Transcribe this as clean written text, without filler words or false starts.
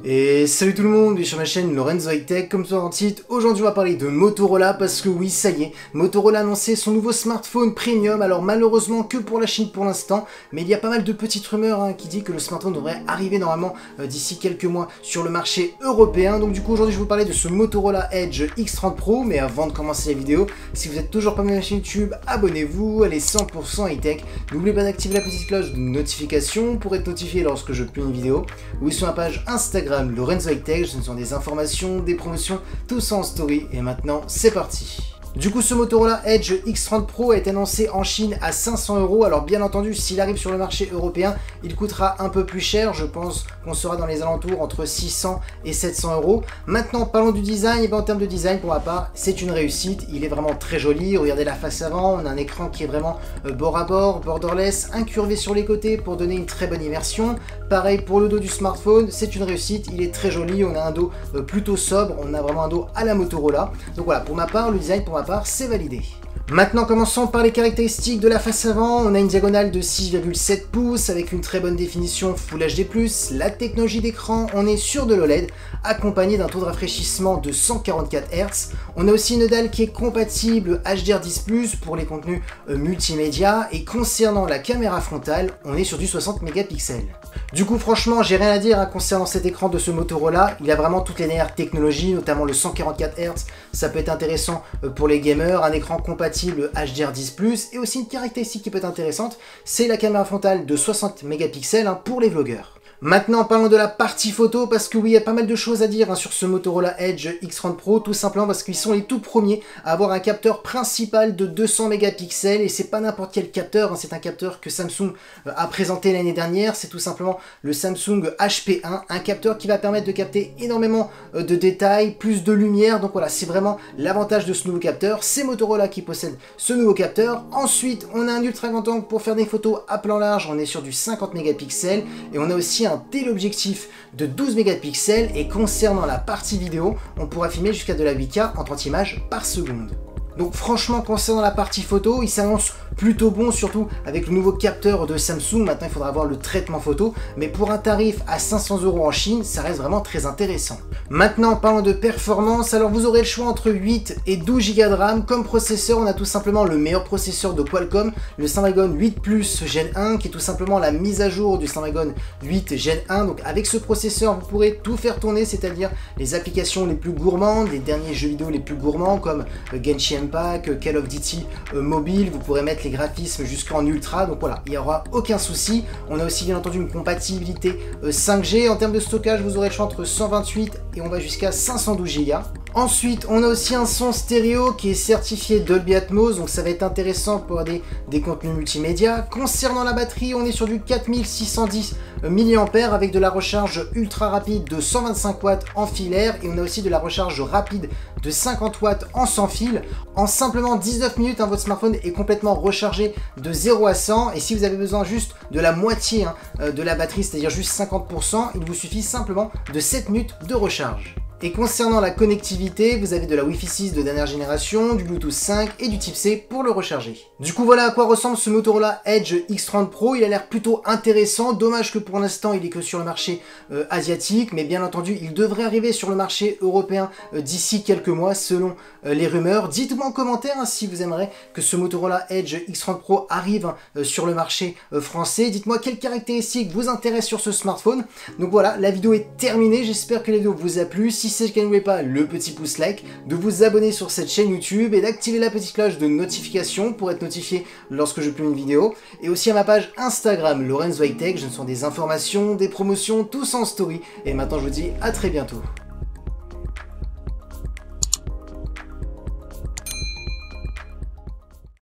Et salut tout le monde, bienvenue sur ma chaîne Lorenzo High Tech. Comme toi en titre, aujourd'hui on va parler de Motorola parce que oui, ça y est, Motorola a annoncé son nouveau smartphone premium, alors malheureusement que pour la Chine pour l'instant, mais il y a pas mal de petites rumeurs qui disent que le smartphone devrait arriver normalement d'ici quelques mois sur le marché européen. Donc du coup aujourd'hui je vais vous parler de ce Motorola Edge X30 Pro, mais avant de commencer la vidéo, si vous êtes toujours pas abonné à la chaîne YouTube, abonnez-vous, elle est 100% High Tech. N'oubliez pas d'activer la petite cloche de notification pour être notifié lorsque je publie une vidéo, ou sur ma page Instagram Lorenzo High Tech, ce sont des informations, des promotions, tout ça en story, et maintenant c'est parti. Du coup, ce Motorola Edge X30 Pro a été annoncé en Chine à 500 €. Alors bien entendu, s'il arrive sur le marché européen, il coûtera un peu plus cher. Je pense qu'on sera dans les alentours entre 600 et 700 €. Maintenant, parlons du design. Et bien, en termes de design, pour ma part, c'est une réussite. Il est vraiment très joli. Regardez la face avant. On a un écran qui est vraiment bord à bord, borderless, incurvé sur les côtés pour donner une très bonne immersion. Pareil pour le dos du smartphone, c'est une réussite. Il est très joli. On a un dos plutôt sobre. On a vraiment un dos à la Motorola. Donc voilà, pour ma part, le design, pour ma part, c'est validé. Maintenant, commençons par les caractéristiques de la face avant. On a une diagonale de 6,7 pouces avec une très bonne définition Full HD+, la technologie d'écran, on est sur de l'OLED, accompagné d'un taux de rafraîchissement de 144 Hz. On a aussi une dalle qui est compatible HDR10+, pour les contenus multimédia, et concernant la caméra frontale, on est sur du 60 mégapixels. Du coup, franchement, j'ai rien à dire concernant cet écran de ce Motorola. Il a vraiment toutes les dernières technologies, notamment le 144 Hz, ça peut être intéressant pour les gamers, un écran compatible HDR10+, et aussi une caractéristique qui peut être intéressante, c'est la caméra frontale de 60 mégapixels pour les vlogueurs. Maintenant, parlons de la partie photo, parce que oui, il y a pas mal de choses à dire sur ce Motorola Edge X30 Pro, tout simplement parce qu'ils sont les tout premiers à avoir un capteur principal de 200 mégapixels, et c'est pas n'importe quel capteur, c'est un capteur que Samsung a présenté l'année dernière, c'est tout simplement le Samsung HP1, un capteur qui va permettre de capter énormément de détails, plus de lumière, donc voilà, c'est vraiment l'avantage de ce nouveau capteur, c'est Motorola qui possède ce nouveau capteur. Ensuite, on a un ultra grand angle pour faire des photos à plan large, on est sur du 50 mégapixels, et on a aussi un téléobjectif de 12 mégapixels, et concernant la partie vidéo, on pourra filmer jusqu'à de la 8K en 30 images par seconde. Donc franchement, concernant la partie photo, il s'annonce plutôt bon, surtout avec le nouveau capteur de Samsung. Maintenant, il faudra avoir le traitement photo, mais pour un tarif à 500 € en Chine, ça reste vraiment très intéressant. Maintenant, parlons de performance, alors vous aurez le choix entre 8 et 12 Go de RAM. Comme processeur, on a tout simplement le meilleur processeur de Qualcomm, le Snapdragon 8 Plus Gen 1, qui est tout simplement la mise à jour du Snapdragon 8 Gen 1. Donc avec ce processeur, vous pourrez tout faire tourner, c'est-à-dire les applications les plus gourmandes, les derniers jeux vidéo les plus gourmands, comme Genshin Impact, Call of Duty mobile, vous pourrez mettre les graphismes jusqu'en ultra, donc voilà, il n'y aura aucun souci. On a aussi bien entendu une compatibilité 5G. En termes de stockage, vous aurez le choix entre 128 et on va jusqu'à 512 Go. Ensuite, on a aussi un son stéréo qui est certifié Dolby Atmos, donc ça va être intéressant pour des contenus multimédia. Concernant la batterie, on est sur du 4610 mAh avec de la recharge ultra rapide de 125 watts en filaire, et on a aussi de la recharge rapide de 50 watts en sans fil. En simplement 19 minutes, votre smartphone est complètement rechargé de 0 à 100, et si vous avez besoin juste de la moitié de la batterie, c'est-à-dire juste 50%, il vous suffit simplement de 7 minutes de recharge. Et concernant la connectivité, vous avez de la Wi-Fi 6 de dernière génération, du Bluetooth 5 et du Type-C pour le recharger. Du coup, voilà à quoi ressemble ce Motorola Edge X30 Pro. Il a l'air plutôt intéressant. Dommage que pour l'instant, il est que sur le marché asiatique, mais bien entendu, il devrait arriver sur le marché européen d'ici quelques mois, selon les rumeurs. Dites-moi en commentaire si vous aimeriez que ce Motorola Edge X30 Pro arrive sur le marché français. Dites-moi quelles caractéristiques vous intéressent sur ce smartphone. Donc voilà, la vidéo est terminée. J'espère que la vidéo vous a plu. Si c'est le cas, n'oubliez pas le petit pouce like, de vous abonner sur cette chaîne YouTube et d'activer la petite cloche de notification pour être notifié lorsque je publie une vidéo. Et aussi à ma page Instagram Lorenzo High Tech, ce sont des informations, des promotions, tout ça en story. Et maintenant je vous dis à très bientôt.